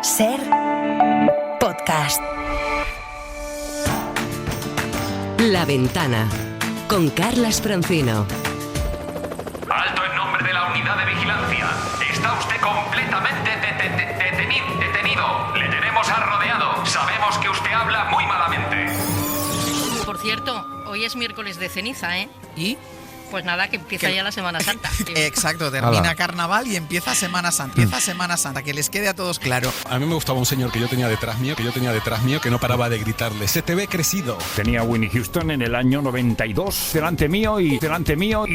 Ser podcast. La Ventana, con Carlas Francino. Alto en nombre de la unidad de vigilancia. Está usted completamente detenido. Le tenemos rodeado. Sabemos que usted habla muy malamente. Por cierto, hoy es miércoles de ceniza, ¿eh? ¿Y? Pues nada, que empieza ya la Semana Santa. Exacto, termina Carnaval y empieza Semana Santa. Que les quede a todos claro. A mí me gustaba un señor que yo tenía detrás mío, que no paraba de gritarle: se te ve crecido. Tenía a Whitney Houston en el año 92 delante mío y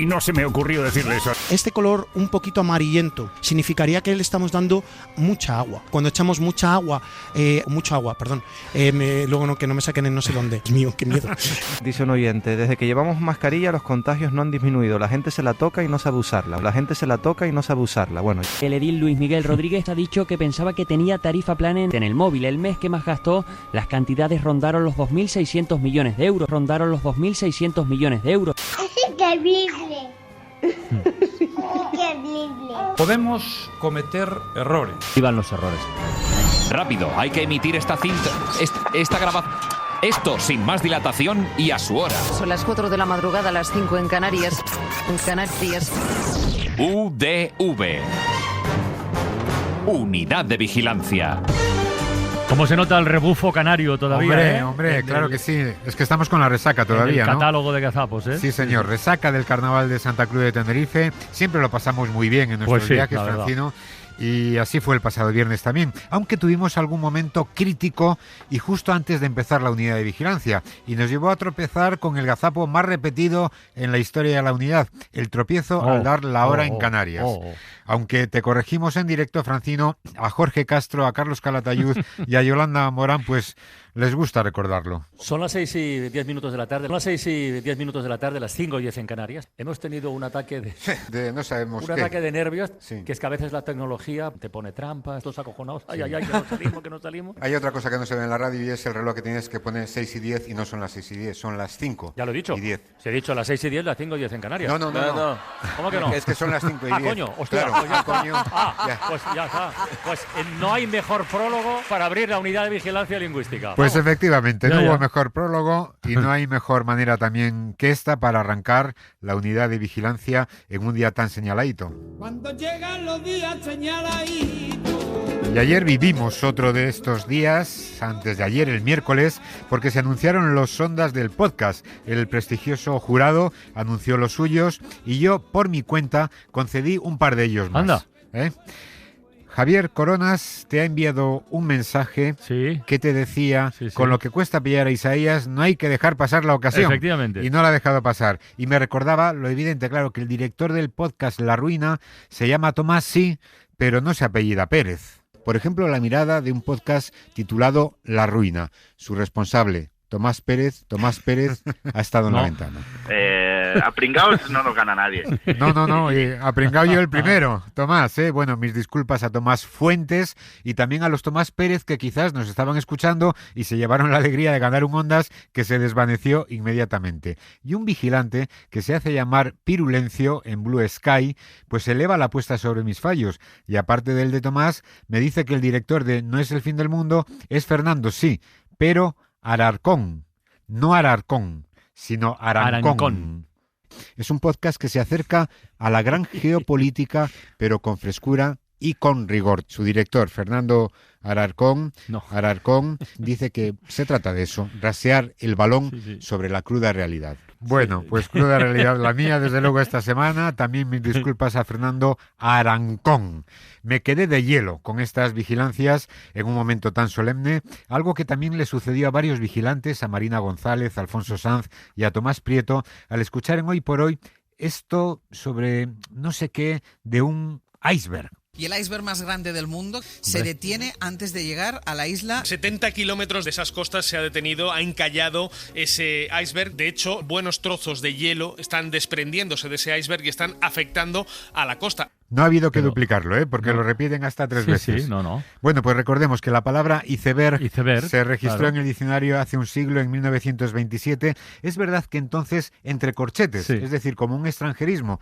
no se me ocurrió decirle eso. Este color un poquito amarillento significaría que le estamos dando mucha agua. Cuando echamos mucha agua, luego no, que no me saquen en no sé dónde. Dios mío, qué miedo. Dice un oyente: desde que llevamos mascarilla los contagios no han disminuido. La gente se la toca y no sabe usarla. Bueno. El edil Luis Miguel Rodríguez ha dicho que pensaba que tenía tarifa plana en el móvil. El mes que más gastó, las cantidades rondaron los 2.600 millones de euros. Es increíble. Podemos cometer errores. Iban los errores. Rápido, hay que emitir esta cinta, esta grabación. Esto sin más dilatación y a su hora. Son las 4 de la madrugada, las 5 en Canarias. UDV. Unidad de Vigilancia. ¿Cómo se nota el rebufo canario todavía? Hombre, claro que sí. Es que estamos con la resaca todavía, el ¿no? Catálogo de gazapos, ¿eh? Sí, señor. Resaca del Carnaval de Santa Cruz de Tenerife. Siempre lo pasamos muy bien en nuestros viajes, Francino. Y así fue el pasado viernes también, aunque tuvimos algún momento crítico y justo antes de empezar la unidad de vigilancia, y nos llevó a tropezar con el gazapo más repetido en la historia de la unidad, el tropiezo al dar la hora en Canarias. Aunque te corregimos en directo, Francino, a Jorge Castro, a Carlos Calatayud y a Yolanda Morán, pues les gusta recordarlo. Son las 6:10 de la tarde, las 5:10 en Canarias. Hemos tenido un ataque no sabemos qué. Ataque de nervios, sí. Que es que a veces la tecnología te pone trampas, todos acojonados. Ay, que no salimos. Hay otra cosa que no se ve en la radio y es el reloj que tienes que poner 6:10 y no son las 6:10, son las 5. Ya lo he dicho. Y 10. Se ha dicho las 6:10, las 5:10 en Canarias. No. ¿Cómo que no? Es que son las 5:10. Coño, hostia. Claro, coño. Pues ya está. Pues no hay mejor prólogo para abrir la unidad de vigilancia lingüística. Pues vamos. Efectivamente, no hubo mejor prólogo y no hay mejor manera también que esta para arrancar la unidad de vigilancia en un día tan señaladito. Cuando llegan los días señaladitos. Y ayer vivimos otro de estos días, antes de ayer, el miércoles, porque se anunciaron los sondas del podcast. El prestigioso jurado anunció los suyos y yo, por mi cuenta, concedí un par de ellos más. Anda. Javier Coronas te ha enviado un mensaje que te decía, con lo que cuesta pillar a Isaías, no hay que dejar pasar la ocasión. Efectivamente. Y no la ha dejado pasar. Y me recordaba lo evidente, claro, que el director del podcast La Ruina se llama Tomás, sí, pero no se apellida Pérez. Por ejemplo, la mirada de un podcast titulado La Ruina. Su responsable, Tomás Pérez, ha estado en la ventana. A pringaos no nos gana nadie. No, y a pringao yo el primero, Tomás, Bueno, mis disculpas a Tomás Fuentes y también a los Tomás Pérez que quizás nos estaban escuchando y se llevaron la alegría de ganar un Ondas que se desvaneció inmediatamente. Y un vigilante que se hace llamar Pirulencio en Blue Sky, pues eleva la apuesta sobre mis fallos. Y aparte del de Tomás, me dice que el director de No es el fin del mundo es Fernando, sí, pero Ararcón, no Ararcón, sino Arancón. Es un podcast que se acerca a la gran geopolítica, pero con frescura y con rigor. Su director, Fernando Ararcón, dice que se trata de eso, rasear el balón sobre la cruda realidad. Bueno, pues cruda realidad la mía, desde luego, esta semana. También mis disculpas a Fernando Arancón. Me quedé de hielo con estas vigilancias en un momento tan solemne, algo que también le sucedió a varios vigilantes, a Marina González, a Alfonso Sanz y a Tomás Prieto, al escuchar en Hoy por Hoy esto sobre no sé qué de un iceberg. Y el iceberg más grande del mundo se detiene antes de llegar a la isla. 70 kilómetros de esas costas se ha detenido, ha encallado ese iceberg. De hecho, buenos trozos de hielo están desprendiéndose de ese iceberg y están afectando a la costa. No ha habido que duplicarlo, porque lo repiten hasta 3 veces. Sí, no. Bueno, pues recordemos que la palabra iceberg se registró claro. en el diccionario hace un siglo, en 1927. Es verdad que entonces entre corchetes, es decir, como un extranjerismo,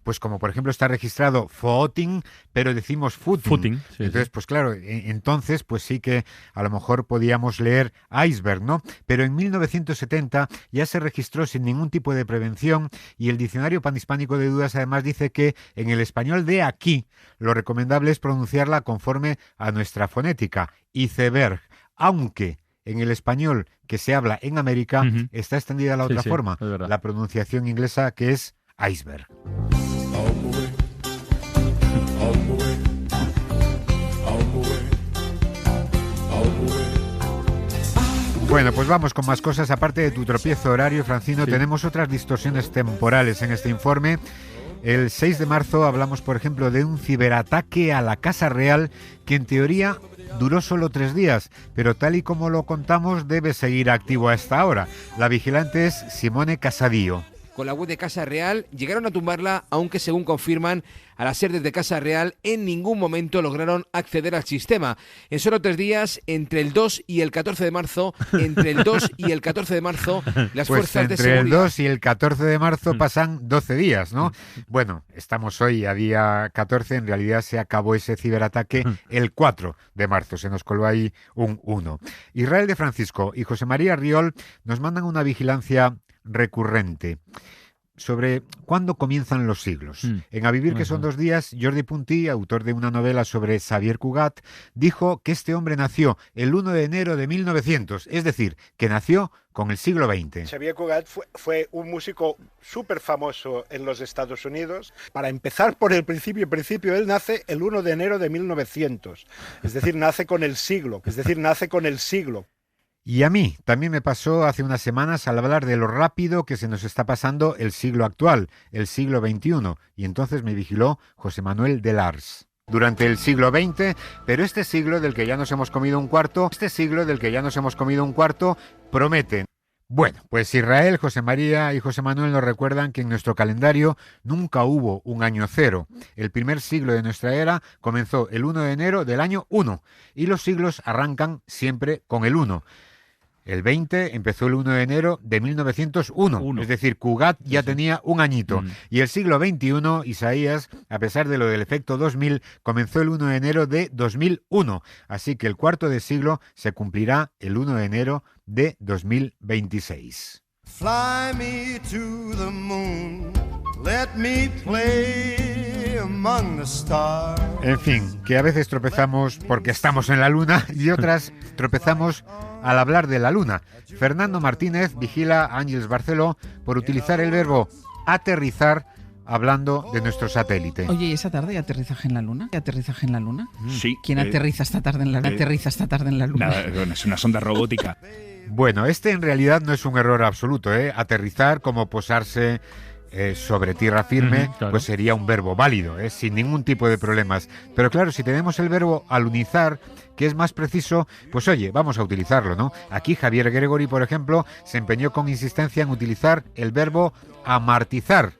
pues como por ejemplo está registrado footing, pero decimos footing. Entonces, pues claro, entonces pues sí que a lo mejor podíamos leer iceberg, ¿no? Pero en 1970 ya se registró sin ningún tipo de prevención y el diccionario panhispánico de dudas además dice que en el español de aquí lo recomendable es pronunciarla conforme a nuestra fonética, iceberg, aunque en el español que se habla en América está extendida la otra forma, la pronunciación inglesa que es iceberg. Bueno, pues vamos con más cosas. Aparte de tu tropiezo horario, Francino, tenemos otras distorsiones temporales en este informe. El 6 de marzo hablamos, por ejemplo, de un ciberataque a la Casa Real que en teoría duró solo 3 días, pero tal y como lo contamos debe seguir activo a esta hora. La vigilante es Simone Casadillo. Con la web de Casa Real llegaron a tumbarla, aunque según confirman a las sedes de Casa Real en ningún momento lograron acceder al sistema. En solo 3 días, entre el 2 y el 14 de marzo, las fuerzas de seguridad... Entre el 2 y el 14 de marzo pasan 12 días, ¿no? Bueno, estamos hoy a día 14, en realidad se acabó ese ciberataque el 4 de marzo, se nos coló ahí un 1. Israel de Francisco y José María Riol nos mandan una vigilancia recurrente sobre cuándo comienzan los siglos. En A vivir que son 2 días, Jordi Puntí, autor de una novela sobre Xavier Cugat, dijo que este hombre nació el 1 de enero de 1900, es decir, que nació con el siglo XX. Xavier Cugat fue un músico súper famoso en los Estados Unidos. Para empezar por el principio, él nace el 1 de enero de 1900, es decir, nace con el siglo. Y a mí también me pasó hace unas semanas al hablar de lo rápido que se nos está pasando el siglo actual, el siglo XXI, y entonces me vigiló José Manuel de Lars. Durante el siglo XX, pero este siglo del que ya nos hemos comido un cuarto, promete. Bueno, pues Israel, José María y José Manuel nos recuerdan que en nuestro calendario nunca hubo un año cero. El primer siglo de nuestra era comenzó el 1 de enero del año 1 y los siglos arrancan siempre con el 1. El 20 empezó el 1 de enero de 1901, es decir, Cugat ya tenía un añito. Y el siglo XXI, Isaías, a pesar de lo del efecto 2000, comenzó el 1 de enero de 2001. Así que el cuarto de siglo se cumplirá el 1 de enero de 2026. Fly me to the moon, let me play among the stars. En fin, que a veces tropezamos porque estamos en la luna y otras tropezamos al hablar de la luna. Fernando Martínez vigila a Ángeles Barceló por utilizar el verbo aterrizar hablando de nuestro satélite. Oye, ¿y esa tarde hay aterrizaje en la luna? Sí. ¿Quién aterriza esta tarde en la luna? Nada, bueno, es una sonda robótica. Bueno, este en realidad no es un error absoluto, ¿eh? Aterrizar como posarse sobre tierra firme, claro. Pues sería un verbo válido, sin ningún tipo de problemas. Pero claro, si tenemos el verbo alunizar, que es más preciso, pues oye, vamos a utilizarlo, ¿no? Aquí Javier Gregory, por ejemplo, se empeñó con insistencia en utilizar el verbo amartizar.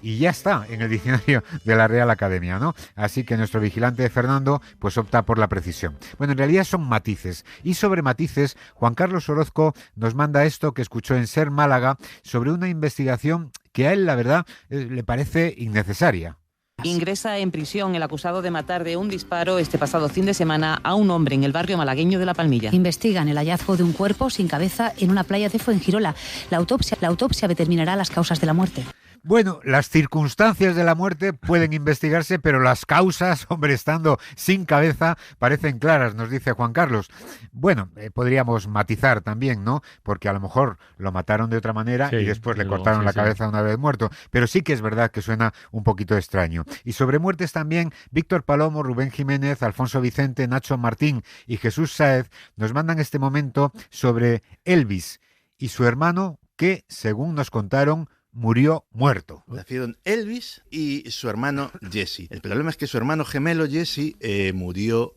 Y ya está en el diccionario de la Real Academia, ¿no? Así que nuestro vigilante Fernando pues opta por la precisión. Bueno, en realidad son matices. Y sobre matices, Juan Carlos Orozco nos manda esto que escuchó en Ser Málaga sobre una investigación que a él, la verdad, le parece innecesaria. Ingresa en prisión el acusado de matar de un disparo este pasado fin de semana a un hombre en el barrio malagueño de La Palmilla. Investigan el hallazgo de un cuerpo sin cabeza en una playa de Fuengirola. La autopsia determinará las causas de la muerte. Bueno, las circunstancias de la muerte pueden investigarse, pero las causas, hombre, estando sin cabeza, parecen claras, nos dice Juan Carlos. Bueno, podríamos matizar también, ¿no? Porque a lo mejor lo mataron de otra manera y después le cortaron la cabeza una vez muerto. Pero sí que es verdad que suena un poquito extraño. Y sobre muertes también, Víctor Palomo, Rubén Jiménez, Alfonso Vicente, Nacho Martín y Jesús Sáez nos mandan este momento sobre Elvis y su hermano que, según nos contaron, murió muerto. Nacieron Elvis y su hermano Jesse. El problema es que su hermano gemelo Jesse murió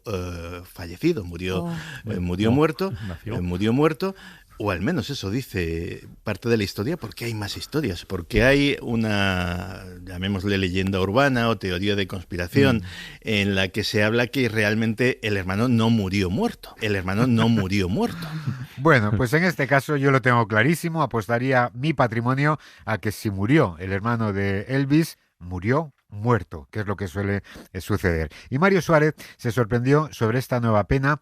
fallecido, murió muerto. o al menos eso dice parte de la historia, porque hay más historias, porque hay una, llamémosle leyenda urbana o teoría de conspiración, en la que se habla que realmente el hermano no murió muerto. El hermano no murió muerto. Bueno, pues en este caso yo lo tengo clarísimo, apostaría mi patrimonio a que si murió el hermano de Elvis, murió muerto, que es lo que suele suceder. Y Mario Suárez se sorprendió sobre esta nueva pena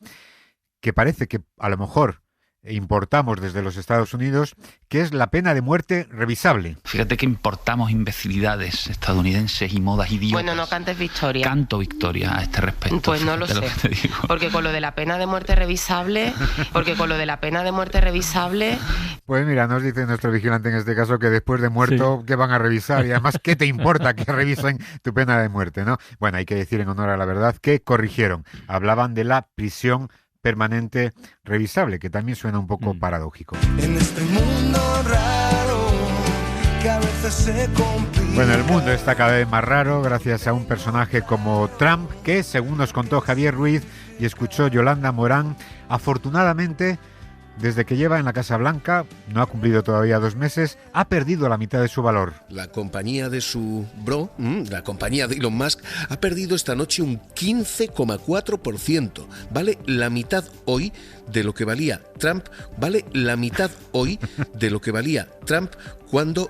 que parece que a lo mejor importamos desde los Estados Unidos, que es la pena de muerte revisable. Fíjate que importamos imbecilidades estadounidenses y modas idiotas. Bueno, no cantes victoria. Canto victoria a este respecto. Pues no lo sé. Porque con lo de la pena de muerte revisable, Pues mira, nos dice nuestro vigilante en este caso que después de muerto, ¿qué van a revisar? Y además, ¿qué te importa que revisen tu pena de muerte, no? Bueno, hay que decir en honor a la verdad que corrigieron. Hablaban de la prisión permanente revisable, que también suena un poco paradójico. En este mundo raro que a veces se complica. Bueno, el mundo está cada vez más raro gracias a un personaje como Trump, que, según nos contó Javier Ruiz y escuchó Yolanda Morán, afortunadamente, desde que lleva en la Casa Blanca, no ha cumplido todavía 2 meses, ha perdido la mitad de su valor. La compañía de su bro, la compañía de Elon Musk, ha perdido esta noche un 15,4%. Vale la mitad hoy de lo que valía Trump, vale la mitad hoy de lo que valía Trump cuando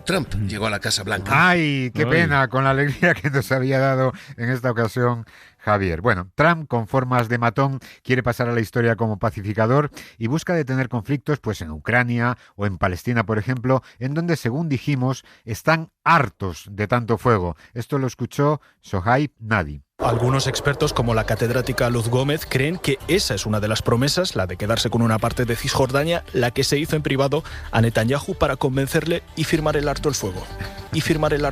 Trump llegó a la Casa Blanca. ¡Ay, qué pena! Con la alegría que nos había dado en esta ocasión Javier. Bueno, Trump, con formas de matón, quiere pasar a la historia como pacificador y busca detener conflictos pues en Ucrania o en Palestina, por ejemplo, en donde, según dijimos, están hartos de tanto fuego. Esto lo escuchó Sohaib Nadi. Algunos expertos, como la catedrática Luz Gómez, creen que esa es una de las promesas, la de quedarse con una parte de Cisjordania, la que se hizo en privado a Netanyahu para convencerle y firmar el alto el fuego. Firmar el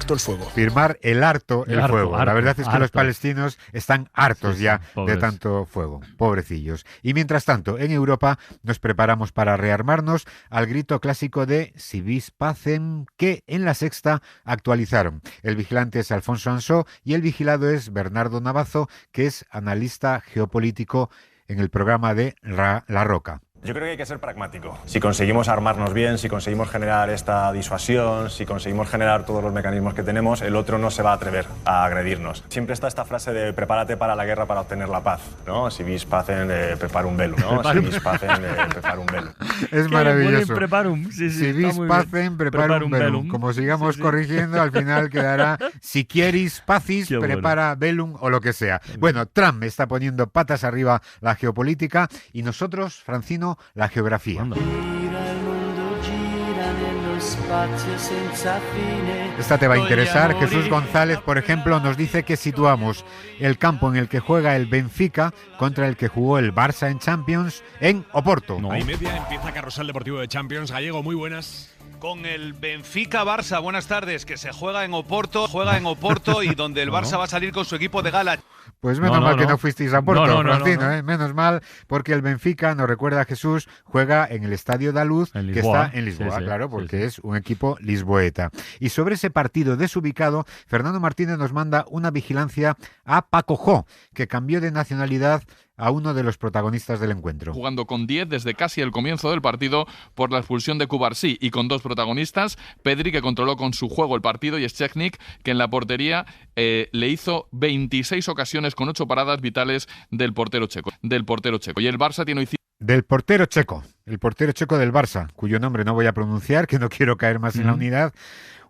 alto el fuego. La verdad es que los palestinos están hartos ya de tanto fuego. Pobrecillos. Y mientras tanto, en Europa nos preparamos para rearmarnos al grito clásico de Si vis pacem, que en La Sexta actualizaron. El vigilante es Alfonso Ansó y el vigilado es Bernardo Navazo, que es analista geopolítico en el programa de La Roca. Yo creo que hay que ser pragmático. Si conseguimos armarnos bien, si conseguimos generar esta disuasión, si conseguimos generar todos los mecanismos que tenemos, el otro no se va a atrever a agredirnos. Siempre está esta frase de prepárate para la guerra para obtener la paz, ¿no? Si vis pacem, prepara un velo, ¿no? Si vis pacem, prepara un velo. Es maravilloso. Si vis pacem, prepara un velum. Como sigamos corrigiendo, al final quedará si quieres pacis, prepara velum o lo que sea. Bueno, Trump está poniendo patas arriba la geopolítica y nosotros, Francino, la geografía. Esta te va a interesar. Jesús González, por ejemplo, nos dice que situamos el campo en el que juega el Benfica contra el que jugó el Barça en Champions en Oporto. A y media empieza Carrusel Deportivo de Champions. Gallego, muy buenas. Con el Benfica-Barça, buenas tardes, que se juega en Oporto y donde el Barça va a salir con su equipo de gala. Pues menos mal que no fuisteis a Oporto, Francino, menos mal, porque el Benfica, nos recuerda a Jesús, juega en el Estadio da Luz, que está en Lisboa, claro, porque es un equipo lisboeta. Y sobre ese partido desubicado, Fernando Martínez nos manda una vigilancia a Paco Jo, que cambió de nacionalidad a uno de los protagonistas del encuentro. Jugando con 10 desde casi el comienzo del partido por la expulsión de Cubarsí y con 2 protagonistas, Pedri, que controló con su juego el partido, y Szczęsny, que en la portería le hizo 26 ocasiones con 8 paradas vitales del portero checo. Y el Barça tiene hoy... Del portero checo, el portero checo del Barça, cuyo nombre no voy a pronunciar, que no quiero caer más en la unidad.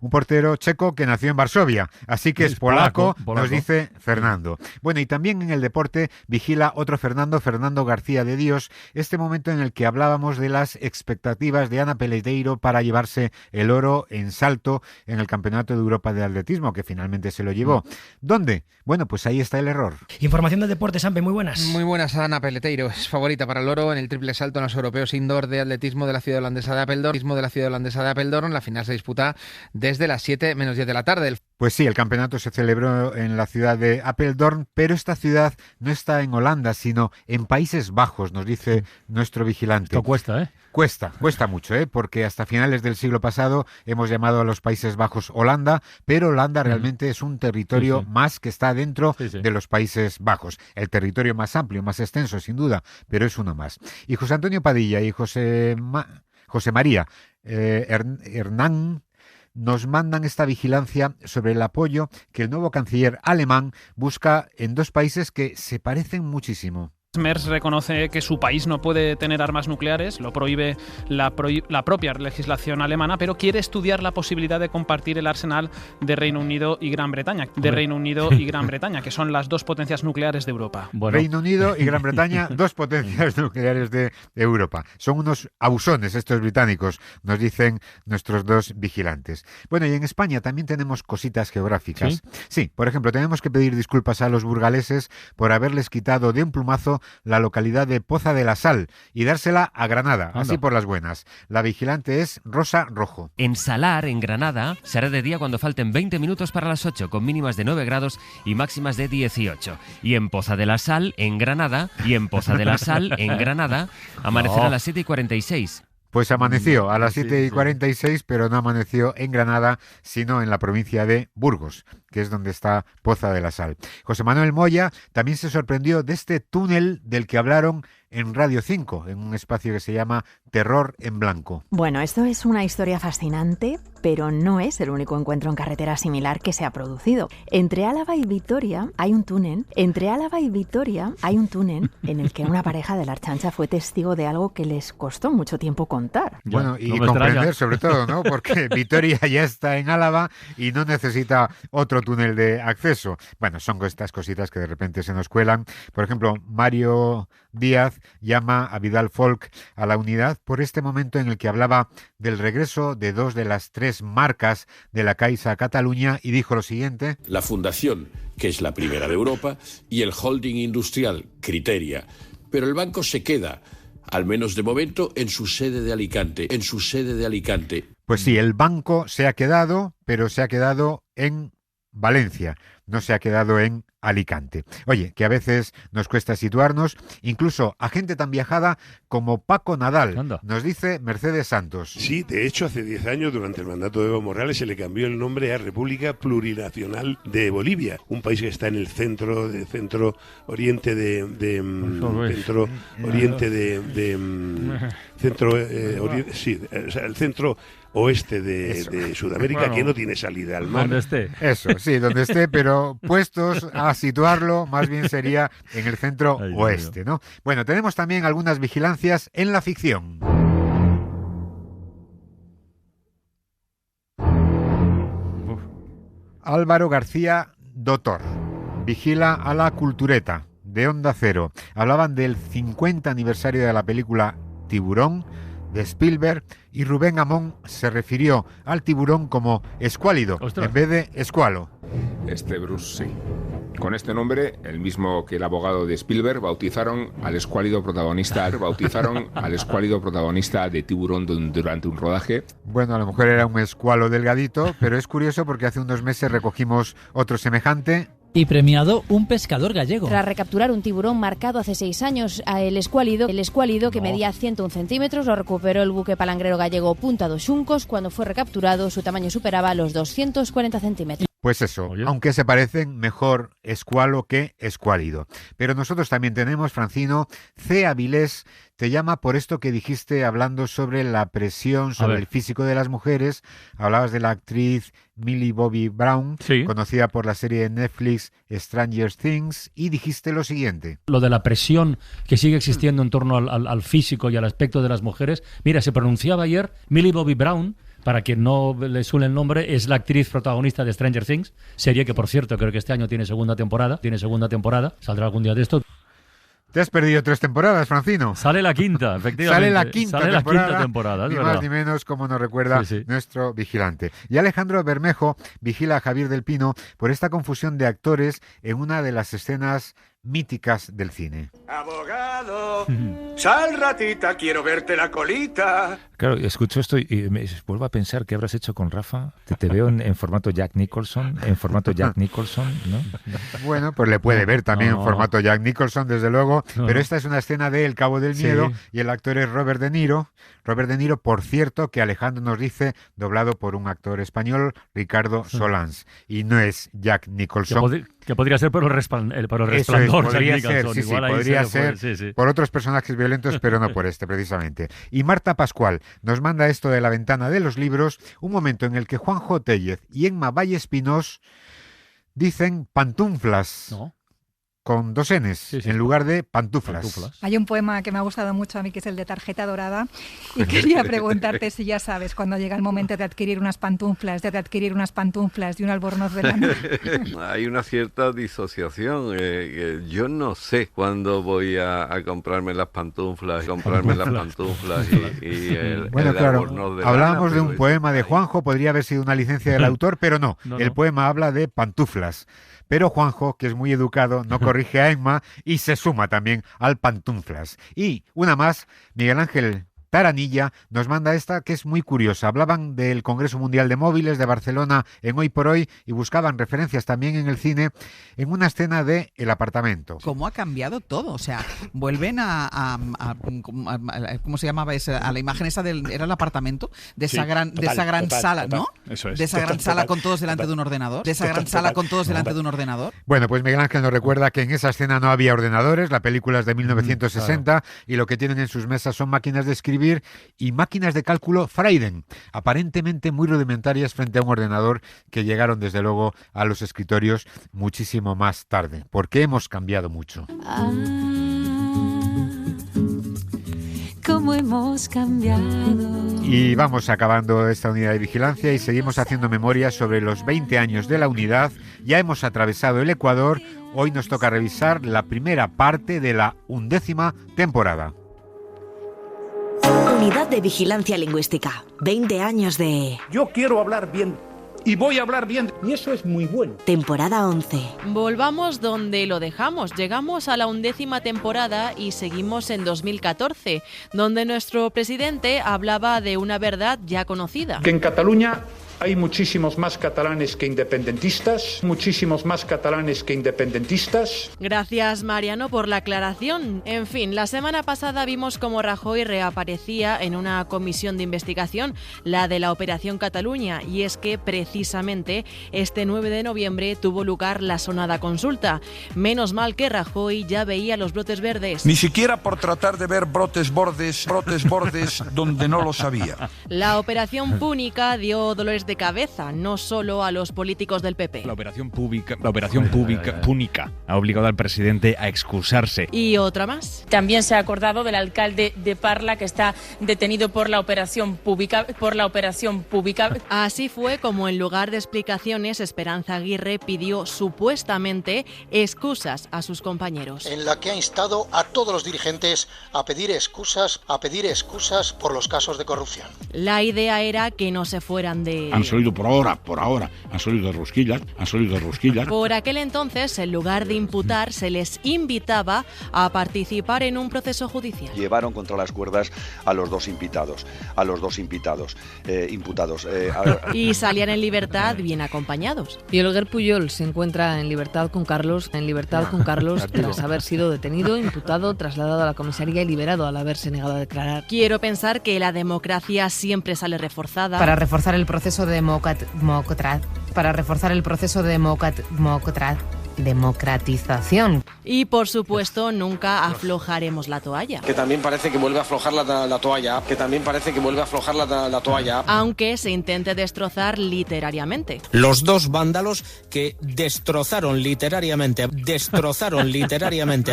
Un portero checo que nació en Varsovia, así que es polaco, nos dice Fernando. Bueno, y también en el deporte vigila otro Fernando García de Dios, este momento en el que hablábamos de las expectativas de Ana Peleteiro para llevarse el oro en salto en el Campeonato de Europa de Atletismo, que finalmente se lo llevó. ¿Dónde? Bueno, pues ahí está el error. Información del deporte, Sampe, muy buenas. Muy buenas, Ana Peleteiro. Es favorita para el oro en el triple salto en los europeos indoor de atletismo de la ciudad holandesa de Apeldoorn. La final se disputa desde las 7 menos 10 de la tarde. Pues sí, el campeonato se celebró en la ciudad de Apeldoorn, pero esta ciudad no está en Holanda, sino en Países Bajos, nos dice nuestro vigilante. Esto cuesta, ¿eh? Cuesta mucho, porque hasta finales del siglo pasado hemos llamado a los Países Bajos Holanda, pero Holanda realmente es un territorio más que está dentro de los Países Bajos. El territorio más amplio, más extenso, sin duda, pero es uno más. Y José Antonio Padilla y José María Hernán nos mandan esta vigilancia sobre el apoyo que el nuevo canciller alemán busca en dos países que se parecen muchísimo. Merz reconoce que su país no puede tener armas nucleares, lo prohíbe la propia legislación alemana, pero quiere estudiar la posibilidad de compartir el arsenal de Reino Unido y Gran Bretaña, que son las dos potencias nucleares de Europa. Bueno. Reino Unido y Gran Bretaña, dos potencias nucleares de Europa. Son unos abusones estos británicos, nos dicen nuestros dos vigilantes. Bueno, y en España también tenemos cositas geográficas. Sí, por ejemplo, tenemos que pedir disculpas a los burgaleses por haberles quitado de un plumazo la localidad de Poza de la Sal y dársela a Granada, así por las buenas. La vigilante es Rosa Rojo. En Salar, en Granada, será de día cuando falten 20 minutos para las 8, con mínimas de 9 grados y máximas de 18. Y en Poza de la Sal, en Granada, amanecerá a las 7:46. Pues amaneció a las 7:46, pero no amaneció en Granada, sino en la provincia de Burgos, que es donde está Poza de la Sal. José Manuel Moya también se sorprendió de este túnel del que hablaron en Radio 5, en un espacio que se llama Terror en Blanco. Bueno, esto es una historia fascinante, pero no es el único encuentro en carretera similar que se ha producido. Entre Álava y Vitoria hay un túnel en el que una pareja de la Archancha fue testigo de algo que les costó mucho tiempo contar. Bueno, y comprender sobre todo, ¿no? Porque Vitoria ya está en Álava y no necesita otro túnel de acceso. Bueno, son estas cositas que de repente se nos cuelan. Por ejemplo, Mario Díaz llama a Vidal Folk a la unidad por este momento en el que hablaba del regreso de dos de las tres marcas de la Caixa Cataluña y dijo lo siguiente: la Fundación, que es la primera de Europa, y el holding industrial, Criteria. Pero el banco se queda, al menos de momento, en su sede de Alicante. Pues sí, el banco se ha quedado, pero se ha quedado en Valencia, no se ha quedado en Alicante. Oye, que a veces nos cuesta situarnos, incluso a gente tan viajada como Paco Nadal, nos dice Mercedes Santos. Sí, de hecho, hace 10 años, durante el mandato de Evo Morales, se le cambió el nombre a República Plurinacional de Bolivia, un país que está en el centro oriente el centro oeste de Sudamérica, bueno, que no tiene salida al mar. Donde esté. Eso, sí, donde esté, pero puestos a situarlo, más bien sería en el centro oeste, ¿no? Bueno, tenemos también algunas vigilancias en la ficción. Álvaro García Dotor vigila a la Cultureta de Onda Cero. Hablaban del 50 aniversario de la película Tiburón de Spielberg y Rubén Amón se refirió al tiburón como escuálido en vez de escualo. Bruce, sí. Con este nombre, el mismo que el abogado de Spielberg, bautizaron al escuálido protagonista de Tiburón durante un rodaje. Bueno, a lo mejor era un escualo delgadito, pero es curioso porque hace unos meses recogimos otro semejante. Y premiado un pescador gallego. Tras recapturar un tiburón marcado hace 6 años, el escuálido que medía 101 centímetros, lo recuperó el buque palangrero gallego Punta dos Xuncos. Cuando fue recapturado, su tamaño superaba los 240 centímetros. Pues eso, aunque se parecen, mejor escualo que escuálido. Pero nosotros también tenemos, Francino, C. Avilés te llama por esto que dijiste hablando sobre la presión sobre el físico de las mujeres. Hablabas de la actriz Millie Bobby Brown, conocida por la serie de Netflix Stranger Things, y dijiste lo siguiente. Lo de la presión que sigue existiendo en torno al físico y al aspecto de las mujeres. Mira, se pronunciaba ayer Millie Bobby Brown. Para quien no le suene el nombre, es la actriz protagonista de Stranger Things, serie que, por cierto, creo que este año tiene segunda temporada, saldrá algún día de esto. Te has perdido 3 temporadas, Francino. Sale la quinta, efectivamente. Sale la quinta temporada, ni más ni menos, como nos recuerda nuestro vigilante. Y Alejandro Bermejo vigila a Javier del Pino por esta confusión de actores en una de las escenas míticas del cine. Abogado, sal ratita, quiero verte la colita. Claro, escucho esto y me vuelvo a pensar qué habrás hecho con Rafa. Te veo en formato Jack Nicholson, ¿no? Bueno, pues le puede ver también en formato Jack Nicholson, desde luego, pero esta es una escena de El Cabo del Miedo y el actor es Robert De Niro. Robert De Niro, por cierto, que Alejandro nos dice, doblado por un actor español, Ricardo Solans, y no es Jack Nicholson. Que podría ser por el resplandor. Eso es, podría ser, sí, podría ser sí. por otros personajes violentos, pero no por este precisamente. Y Marta Pascual nos manda esto de La ventana de los libros, un momento en el que Juanjo Tellez y Emma Vallespinós dicen pantuflas. ¿No? Con dos Ns en lugar de pantuflas. Hay un poema que me ha gustado mucho a mí, que es el de Tarjeta Dorada, y quería preguntarte si ya sabes cuando llega el momento de adquirir unas pantuflas y un albornoz de lana. Hay una cierta disociación. Yo no sé cuándo voy a comprarme las pantuflas, y el bueno, claro, albornoz de lana. Hablábamos de un poema de Juanjo, podría haber sido una licencia del autor, pero no. El poema habla de pantuflas. Pero Juanjo, que es muy educado, no corrige a Emma y se suma también al pantuflas. Y una más, Miguel Ángel Taranilla nos manda esta que es muy curiosa. Hablaban del Congreso Mundial de Móviles de Barcelona en Hoy por Hoy y buscaban referencias también en el cine en una escena de El apartamento. ¿Cómo ha cambiado todo? O sea, vuelven a ¿cómo se llamaba esa? A la imagen esa era el apartamento de esa gran sala, ¿no? Eso es. De esa gran sala con todos delante de un ordenador. Bueno, pues Miguel Ángel nos recuerda que en esa escena no había ordenadores, la película es de 1960 y lo que tienen en sus mesas son máquinas de escribir y máquinas de cálculo Freiden, aparentemente muy rudimentarias frente a un ordenador que llegaron desde luego a los escritorios muchísimo más tarde, porque hemos cambiado mucho. Cómo hemos cambiado. Y vamos acabando esta unidad de vigilancia y seguimos haciendo memoria sobre los 20 años de la unidad. Ya hemos atravesado el Ecuador, hoy nos toca revisar la primera parte de la 11ª temporada. Unidad de Vigilancia Lingüística. 20 años de... Yo quiero hablar bien y voy a hablar bien y eso es muy bueno. Temporada 11. Volvamos donde lo dejamos. Llegamos a la 11ª temporada y seguimos en 2014, donde nuestro presidente hablaba de una verdad ya conocida. Que en Cataluña hay muchísimos más catalanes que independentistas, Gracias, Mariano, por la aclaración. En fin, la semana pasada vimos cómo Rajoy reaparecía en una comisión de investigación, la de la Operación Cataluña, y es que precisamente este 9 de noviembre tuvo lugar la sonada consulta. Menos mal que Rajoy ya veía los brotes verdes. Ni siquiera por tratar de ver brotes bordes donde no lo sabía. La Operación Púnica dio dolores de cabeza, no solo a los políticos del PP. La operación Púnica ha obligado al presidente a excusarse. ¿Y otra más? También se ha acordado del alcalde de Parla, que está detenido por la operación Pública. Así fue como en lugar de explicaciones, Esperanza Aguirre pidió supuestamente excusas a sus compañeros. En la que ha instado a todos los dirigentes a pedir excusas por los casos de corrupción. La idea era que no se fueran de... Han salido por ahora, han salido de rosquillas. Por aquel entonces, en lugar de imputar, se les invitaba a participar en un proceso judicial. Llevaron contra las cuerdas a los dos imputados. Y salían en libertad bien acompañados. Y Olguer Pujol se encuentra en libertad con Carlos tras haber sido detenido, imputado, trasladado a la comisaría y liberado al haberse negado a declarar. Quiero pensar que la democracia siempre sale reforzada. Para reforzar el proceso de democratización. Y por supuesto, nunca aflojaremos la toalla. Que también parece que vuelve a aflojar la toalla. Aunque se intente destrozar literariamente. Los dos vándalos que destrozaron literariamente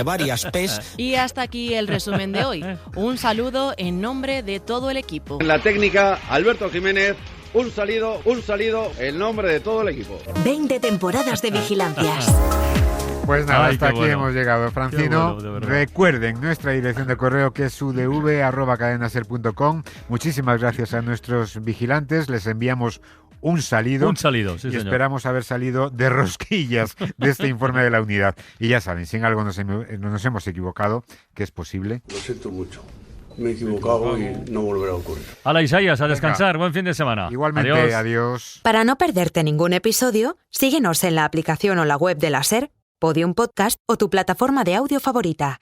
varias P's. Y hasta aquí el resumen de hoy. Un saludo en nombre de todo el equipo. En la técnica, Alberto Jiménez. Un salido, en nombre de todo el equipo. 20 temporadas de vigilancias. Pues nada, hasta aquí hemos llegado, Francino. Recuerden nuestra dirección de correo, que es udv@cadenaser.com. Muchísimas gracias a nuestros vigilantes. Les enviamos un salido. Un salido, sí, y señor. esperamos haber salido de rosquillas de este informe de la unidad. Y ya saben, si en algo nos hemos equivocado, que es posible. Lo siento mucho. Me he equivocado y no volverá a ocurrir. Hala, Isaías, a descansar. Buen fin de semana. Igualmente, adiós. Para no perderte ningún episodio, síguenos en la aplicación o la web de la SER, Podium Podcast o tu plataforma de audio favorita.